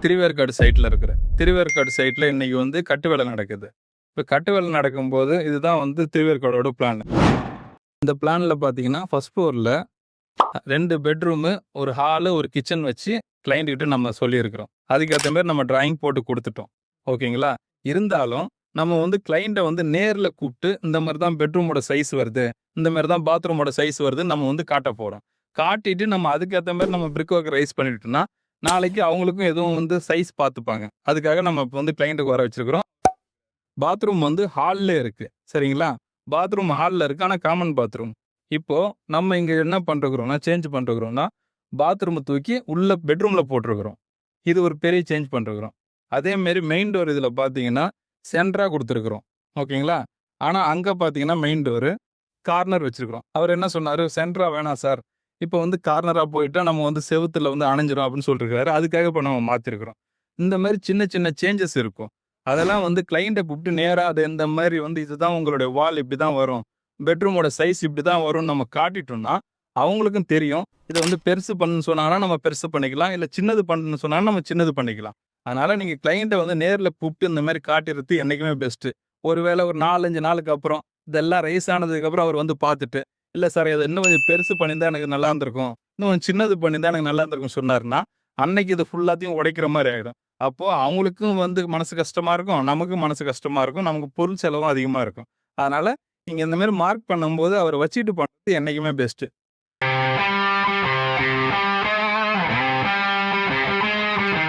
திருவேற்காடு சைட்ல இருக்கிறேன். திருவேற்காடு சைட்ல இன்னைக்கு வந்து கட்டு வேலை நடக்குது. இப்ப கட்டு வேலை நடக்கும்போது இதுதான் வந்து திருவேற்காடோட பிளான். இந்த பிளான்ல பார்த்தீங்கன்னா, ஃபர்ஸ்ட் ஃப்ளோர்ல 2 பெட்ரூமு, ஒரு ஹாலு, ஒரு கிச்சன் வச்சு கிளையண்ட் கிட்ட நம்ம சொல்லியிருக்கிறோம். அதுக்கேத்த மாரி நம்ம டிராயிங் போட்டு குடுத்துட்டோம். ஓகேங்களா? இருந்தாலும் நம்ம வந்து கிளையண்ட்ட வந்து நேர்ல கூப்ட்டு, இந்த மாரி தான் பெட்ரூமோட சைஸ் வருது. இந்த மாரி தான் பாத்ரூமோட சைஸ் வருதுன்னு நம்ம வந்து காட்ட போறோம். காட்டிட்டு நம்ம அதுக்கேத்த மாரி நம்ம பிரிக் ஒர்க் ரைஸ் பண்ணிட்டோம்னா, நாளைக்கு அவங்களுக்கும் எதுவும் வந்து சைஸ் பார்த்துப்பாங்க. அதுக்காக நம்ம இப்ப வந்து கிளையண்ட்டுக்கு வர வச்சிருக்கிறோம். பாத்ரூம் வந்து ஹால்ல இருக்கு. சரிங்களா? பாத்ரூம் ஹால்ல இருக்கு. ஆனா காமன் பாத்ரூம். இப்போ நம்ம இங்க என்ன பண்ணிருக்கிறோம்னா, சேஞ்ச் பண்ணிருக்கிறோம்னா, பாத்ரூம தூக்கி உள்ள பெட்ரூம்ல போட்டுருக்கிறோம். இது ஒரு பெரிய சேஞ்ச் பண்ணிருக்கிறோம். அதே மாரி மெயின் டோர் இதுல பார்த்தீங்கன்னா, சென்டரா குடுத்துருக்கிறோம். ஓகேங்களா? ஆனா அங்க பார்த்தீங்கன்னா, மெயின் டோரு கார்னர் வச்சிருக்கிறோம். அவரு என்ன சொன்னாரு, "சென்டரா வேணாம் சார். இப்ப வந்து கார்னரா போயிட்டா நம்ம வந்து செவுத்துல வந்து அணைஞ்சிரும்" அப்படின்னு சொல்லிருக்காரு. அதுக்காக இப்ப நம்ம மாத்திருக்கிறோம். இந்த மாரி சின்ன சின்ன சேஞ்சஸ் இருக்கும். அதெல்லாம் வந்து கிளையண்ட்ட கூப்பிட்டு நேரா அது இந்த மாரி வந்து இதுதான் உங்களுடைய வால் இப்படிதான் வரும். பெட்ரூமோட சைஸ் இப்படிதான் வரும்னு நம்ம காட்டிட்டோம்னா, அவங்களுக்கும் தெரியும். இத வந்து பெருசு பண்ணணும்னு சொன்னாங்கன்னா, நம்ம பெருசு பண்ணிக்கலாம். இல்ல சின்னது பண்ணணும்னு சொன்னாலும் நம்ம சின்னது பண்ணிக்கலாம். அதனால நீங்க கிளையண்ட்ட வந்து நேர்ல கூப்பிட்டு இந்த மாரி காட்டிறது என்னைக்குமே பெஸ்ட்டு. ஒருவேள ஒரு 4, 5 நாளுக்கு அப்புறம் இதெல்லாம் ரைஸ் ஆனதுக்கப்புறம் அவர் வந்து பார்த்துட்டு, "இல்ல சார் இத இன்னும் கொஞ்சம் பெருசு பண்ணியிருந்தா எனக்கு நல்லா இருந்திருக்கும். இன்னும் கொஞ்சம் சின்னது பண்ணியிருந்தா எனக்கு நல்லா இருந்திருக்கும்னு" சொன்னாருன்னா, அன்னைக்கு இது ஃபுல்லாத்தையும் உடைக்கிற மாரி ஆயிடும். அப்போ அவங்களுக்கும் வந்து மனசு கஷ்டமா இருக்கும். நமக்கும் மனசு கஷ்டமா இருக்கும். நமக்கு பொருள் செலவும் அதிகமா இருக்கும். அதனால நீங்க இந்த மாரி மார்க் பண்ணும்போது அவர வச்சுட்டு பண்றது என்னைக்குமே பெஸ்ட்டு.